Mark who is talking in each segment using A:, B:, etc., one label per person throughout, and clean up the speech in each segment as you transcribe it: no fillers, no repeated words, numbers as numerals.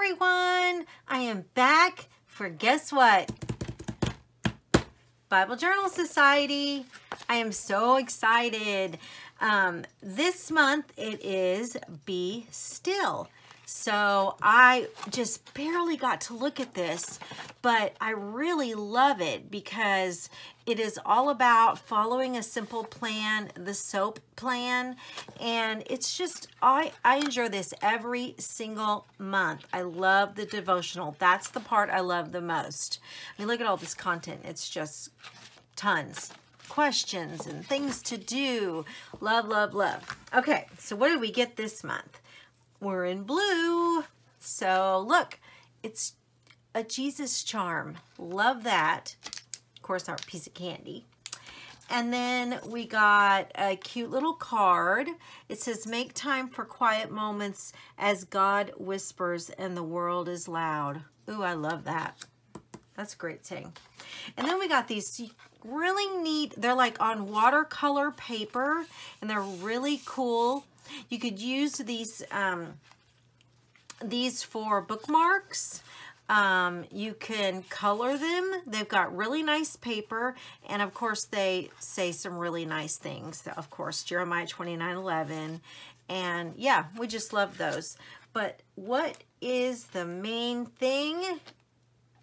A: everyone, I am back for guess what? Bible Journal Society. I am so excited. This month it is Be Still. So I just barely got to look at this, but I really love it because it is all about following a simple plan, the SOAP plan. And it's just, I enjoy this every single month. I love the devotional. That's the part I love the most. I mean, look at all this content. It's just tons. Questions and things to do. Love, love, love. Okay, so what did we get this month? We're in blue. So look, it's a Jesus charm. Love that. Of course, our piece of candy. And then we got a cute little card. It says, make time for quiet moments as God whispers and the world is loud. Ooh, I love that. That's a great thing. And then we got these really neat, they're like on watercolor paper and they're really cool. You could use these for bookmarks. You can color them. They've got really nice paper, and of course they say some really nice things. Of course, Jeremiah 29:11, and yeah, we just love those. But what is the main thing?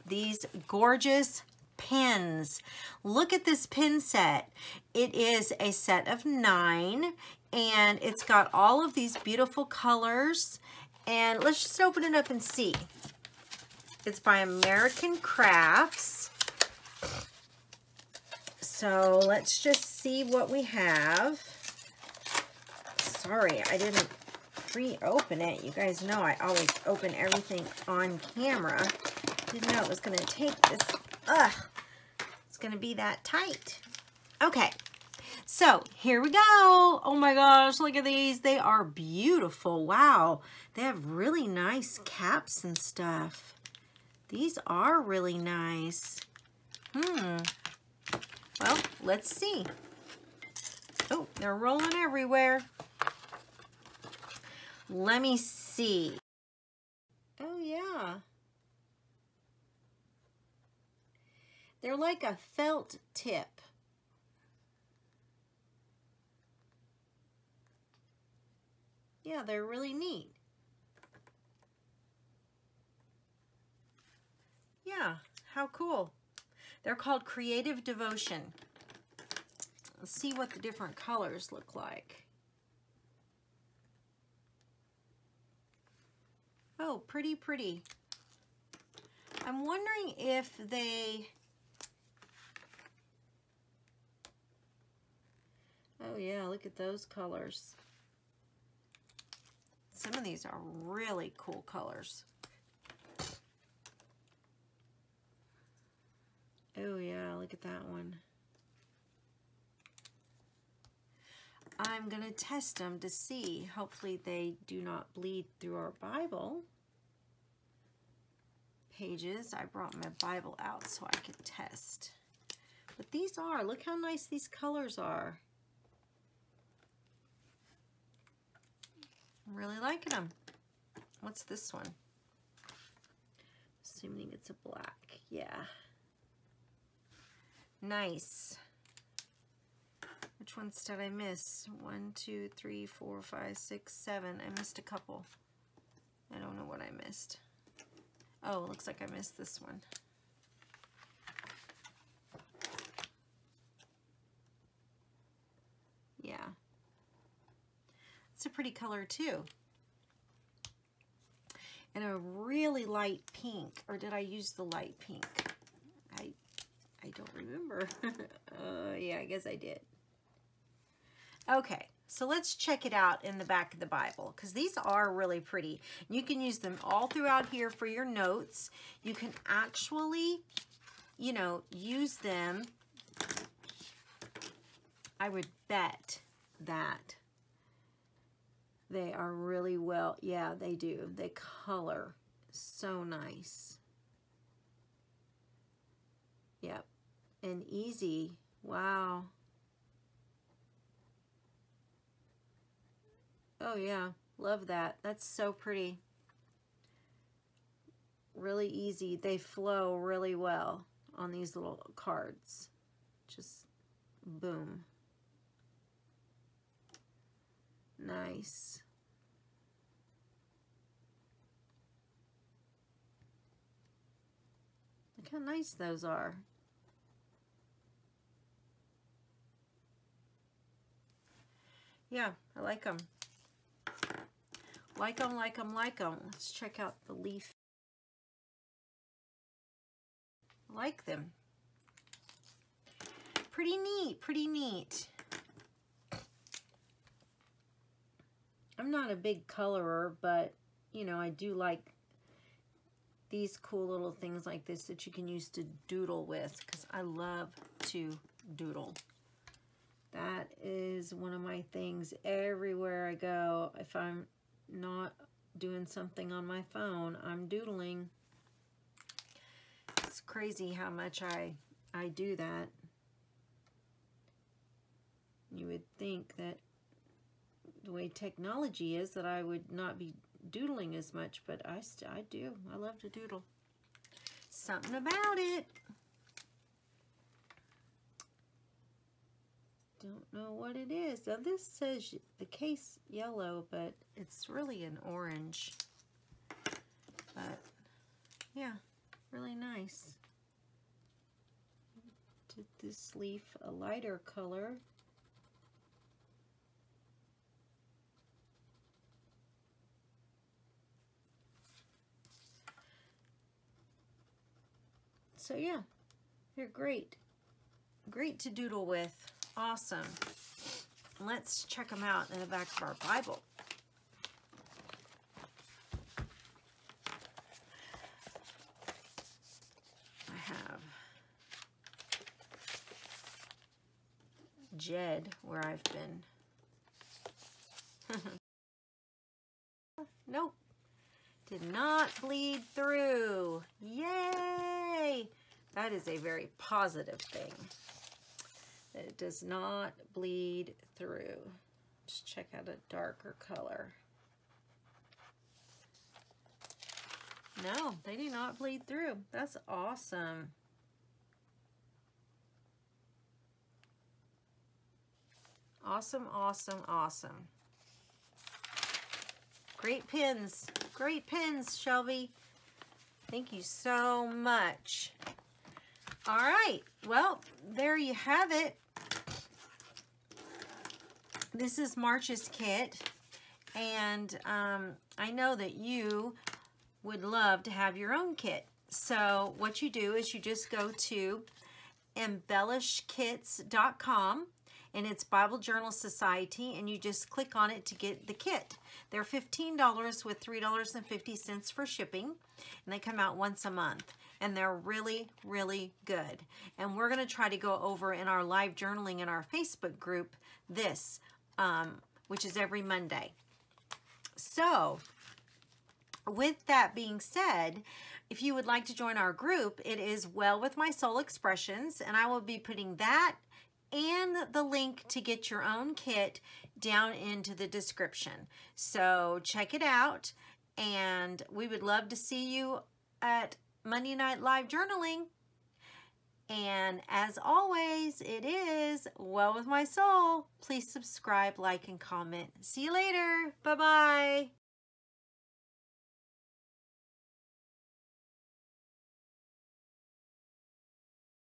A: These gorgeous pens. Look at this pen set. It is a set of 9. And it's got all of these beautiful colors. And let's just open it up and see. It's by American Crafts. So let's just see what we have. Sorry, I didn't pre-open it. You guys know I always open everything on camera. Didn't know it was going to take this. Ugh, it's going to be that tight. Okay. So here we go. Oh my gosh, look at these. They are beautiful. Wow. They have really nice caps and stuff. These are really nice. Well, let's see. Oh, they're rolling everywhere. Let me see. Oh yeah. They're like a felt tip. Yeah, they're really neat. Yeah, how cool. They're called Creative Devotion. Let's see what the different colors look like. Oh, pretty, pretty. I'm wondering if they... Oh yeah, look at those colors. Some of these are really cool colors. Oh yeah, look at that one. I'm going to test them to see. Hopefully they do not bleed through our Bible pages. I brought my Bible out so I could test. But these are, look how nice these colors are. I'm really liking them. What's this one? Assuming it's a black. Yeah. Nice. Which ones did I miss? 1, 2, 3, 4, 5, 6, 7. I missed a couple. I don't know what I missed. Oh, looks like I missed this one. Yeah. It's a pretty color too. And a really light pink. Or did I use the light pink? I don't remember. Yeah, I guess I did. Okay, so let's check it out in the back of the Bible because these are really pretty. You can use them all throughout here for your notes. You can actually, you know, use them. I would bet that they are really well, yeah, they do. They color so nice. Yep, and easy. Wow. Oh yeah, love that. That's so pretty. really easy. They flow really well on these little cards. Just boom. Nice. Look how nice those are. Yeah, I like them. Like them, like them, like them. Let's check out the leaf. I like them. Pretty neat, pretty neat. I'm not a big colorer, but, you know, I do like these cool little things like this that you can use to doodle with, because I love to doodle. That is one of my things everywhere I go. If I'm not doing something on my phone, I'm doodling. It's crazy how much I do that. You would think that the way technology is that I would not be doodling as much, but I do. I love to doodle. Something about it. Don't know what it is. Now this says the case yellow, but it's really an orange. But yeah, really nice. Did this leaf a lighter color. So yeah, they're great. Great to doodle with. Awesome. Let's check them out in the back of our Bible. I have Jed, where I've been. Nope. Did not bleed through. Yay! That is a very positive thing. That it does not bleed through. Let's check out a darker color. No, they do not bleed through. That's awesome. Awesome, awesome, awesome. Great pins. Great pins, Shelby. Thank you so much. All right. Well, there you have it. This is March's kit. And I know that you would love to have your own kit. So what you do is you just go to embellishkits.com. and it's Bible Journal Society, and you just click on it to get the kit. They're $15 with $3.50 for shipping, and they come out once a month, and they're really, really good. And we're gonna try to go over in our live journaling in our Facebook group this, which is every Monday. So, with that being said, if you would like to join our group, it is Well With My Soul Expressions, and I will be putting that and the link to get your own kit down into the description. So check it out, and we would love to see you at Monday Night Live Journaling. And as always, it is Well With My Soul. Please subscribe, like, and comment. See you later. Bye-bye.